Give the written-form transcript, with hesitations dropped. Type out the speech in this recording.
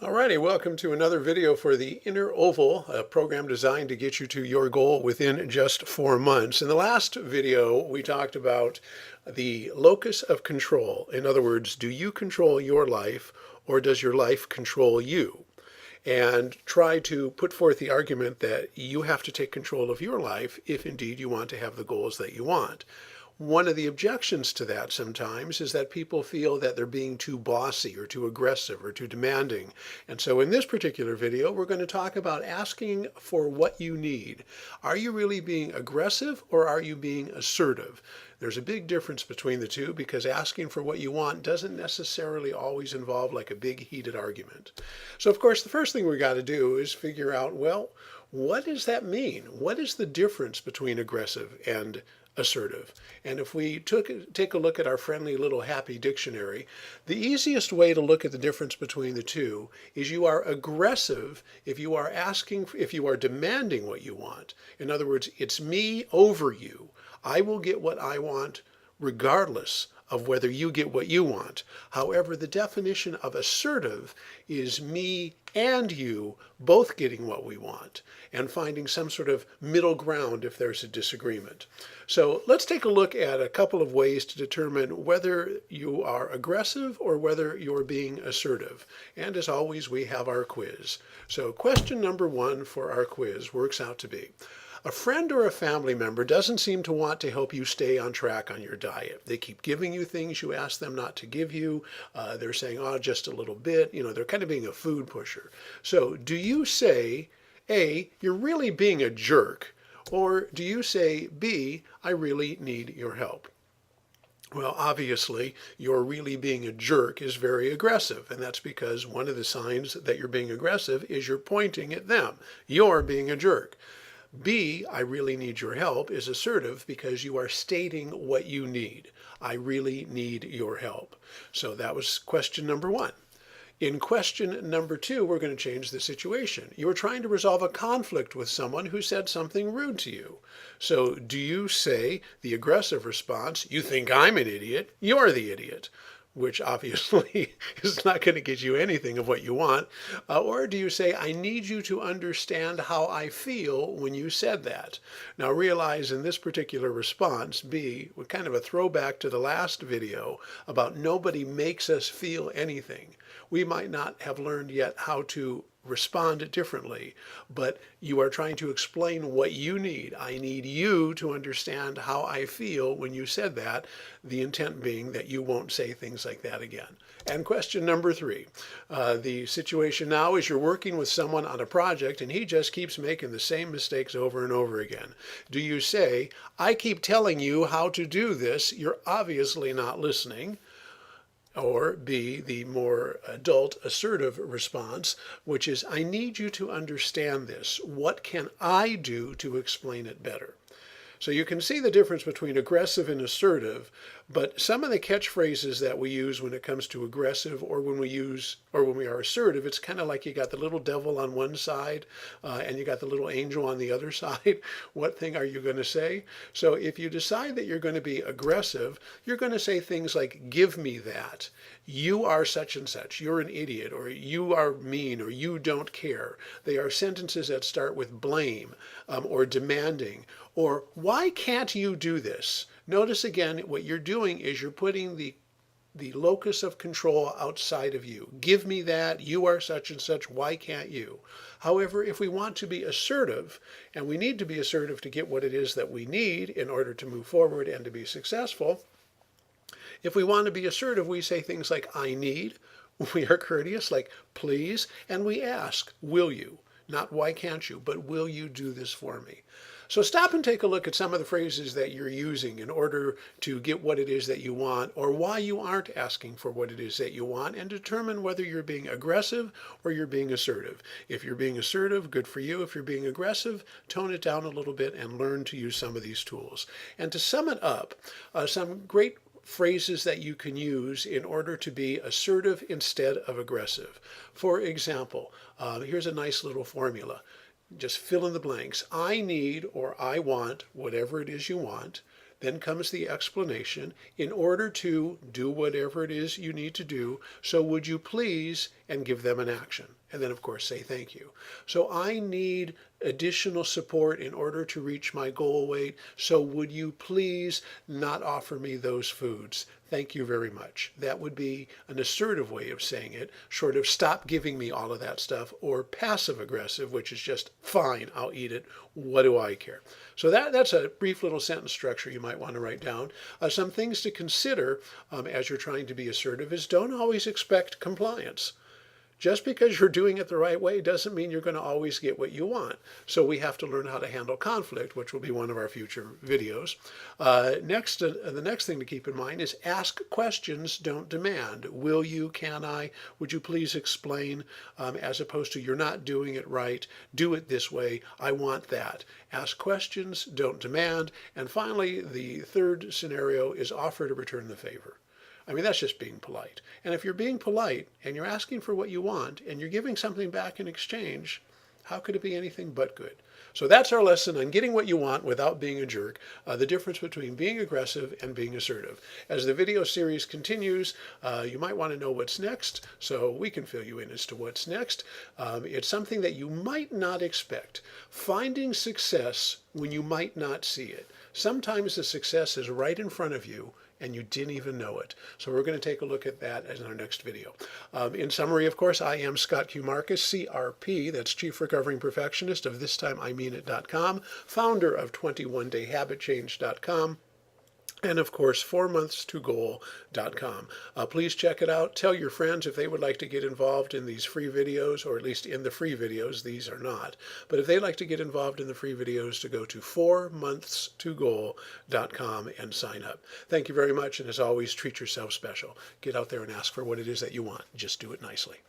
Alrighty, welcome to another video for the Inner Oval, a program designed to get you to your goal within just 4 months. In the last video, we talked about the locus of control. In other words, do you control your life or does your life control you? And try to put forth the argument that you have to take control of your life if indeed you want to have the goals that you want. One of the objections to that sometimes is that people feel that they're being too bossy or too aggressive or too demanding. And so in this particular video, we're going to talk about asking for what you need. Are you really being aggressive or are you being assertive? There's a big difference between the two because asking for what you want doesn't necessarily always involve like a big heated argument. So of course, the first thing we got to do is figure out, well, what does that mean? What is the difference between aggressive and assertive? And if we take a look at our friendly little happy dictionary, the easiest way to look at the difference between the two is you are aggressive if you are demanding what you want. In other words, it's me over you. I will get what I want regardless of whether you get what you want. However, the definition of assertive is me and you both getting what we want and finding some sort of middle ground if there's a disagreement. So let's take a look at a couple of ways to determine whether you are aggressive or whether you're being assertive. And as always, we have our quiz. So question number 1 for our quiz works out to be, a friend or a family member doesn't seem to want to help you stay on track on your diet. They keep giving you things you ask them not to give you. They're saying, oh, just a little bit. You know, they're kind of being a food pusher. So do you say, A, you're really being a jerk, or do you say, B, I really need your help? Well, obviously, you're really being a jerk is very aggressive, and that's because one of the signs that you're being aggressive is you're pointing at them. You're being a jerk. B, I really need your help, is assertive because you are stating what you need. I really need your help. So that was question number 1. In question number 2, we're going to change the situation. You are trying to resolve a conflict with someone who said something rude to you. So do you say the aggressive response, you think I'm an idiot, you're the idiot, which obviously is not going to get you anything of what you want? Or do you say, I need you to understand how I feel when you said that? Now realize in this particular response, B, was kind of a throwback to the last video about nobody makes us feel anything. We might not have learned yet how to respond differently, but you are trying to explain what you need. I need you to understand how I feel when you said that, the intent being that you won't say things like that again. And question number 3, the situation now is you're working with someone on a project and he just keeps making the same mistakes over and over again. Do you say, I keep telling you how to do this, you're obviously not listening? Or B, the more adult assertive response, which is, I need you to understand this. What can I do to explain it better? So you can see the difference between aggressive and assertive, but some of the catchphrases that we use when it comes to aggressive or when we are assertive, it's kind of like you got the little devil on one side and you got the little angel on the other side. What thing are you going to say? So if you decide that you're going to be aggressive, you're going to say things like, give me that. You are such and such. You're an idiot, or you are mean, or you don't care. They are sentences that start with blame or demanding, or why can't you do this? Notice again, what you're doing is you're putting the locus of control outside of you. Give me that, you are such and such, why can't you? However, if we want to be assertive, and we need to be assertive to get what it is that we need in order to move forward and to be successful, if we want to be assertive, we say things like, I need. We are courteous, like, please, and we ask, will you? Not why can't you, but will you do this for me? So stop and take a look at some of the phrases that you're using in order to get what it is that you want, or why you aren't asking for what it is that you want, and determine whether you're being aggressive or you're being assertive. If you're being assertive, good for you. If you're being aggressive, tone it down a little bit and learn to use some of these tools. And to sum it up, some great phrases that you can use in order to be assertive instead of aggressive. For example, here's a nice little formula. Just fill in the blanks. I need or I want whatever it is you want. Then comes the explanation. In order to do whatever it is you need to do, so would you please and give them an action. And then, of course, say thank you. So I need additional support in order to reach my goal weight. So would you please not offer me those foods? Thank you very much. That would be an assertive way of saying it, short of stop giving me all of that stuff, or passive aggressive, which is just fine, I'll eat it. What do I care? So that's a brief little sentence structure you might want to write down. Some things to consider as you're trying to be assertive is don't always expect compliance. Just because you're doing it the right way doesn't mean you're going to always get what you want. So we have to learn how to handle conflict, which will be one of our future videos. The next thing to keep in mind is ask questions, don't demand. Will you, can I, would you please explain, as opposed to you're not doing it right, do it this way, I want that. Ask questions, don't demand. And finally, the third scenario is offer to return the favor. I mean, that's just being polite. And if you're being polite and you're asking for what you want and you're giving something back in exchange, how could it be anything but good? So that's our lesson on getting what you want without being a jerk, the difference between being aggressive and being assertive. As the video series continues, you might want to know what's next, so we can fill you in as to what's next. It's something that you might not expect. Finding success when you might not see it. Sometimes the success is right in front of you, and you didn't even know it. So we're going to take a look at that in our next video. In summary, of course, I am Scott Q. Marcus, CRP, that's Chief Recovering Perfectionist of ThisTimeIMeanIt.com, founder of 21dayhabitchange.com, and of course, 4months2goal.com. Please check it out. Tell your friends if they would like to get involved in these free videos, or at least in the free videos. These are not. But if they'd like to get involved in the free videos, to go to 4months2goal.com and sign up. Thank you very much, and as always, treat yourself special. Get out there and ask for what it is that you want. Just do it nicely.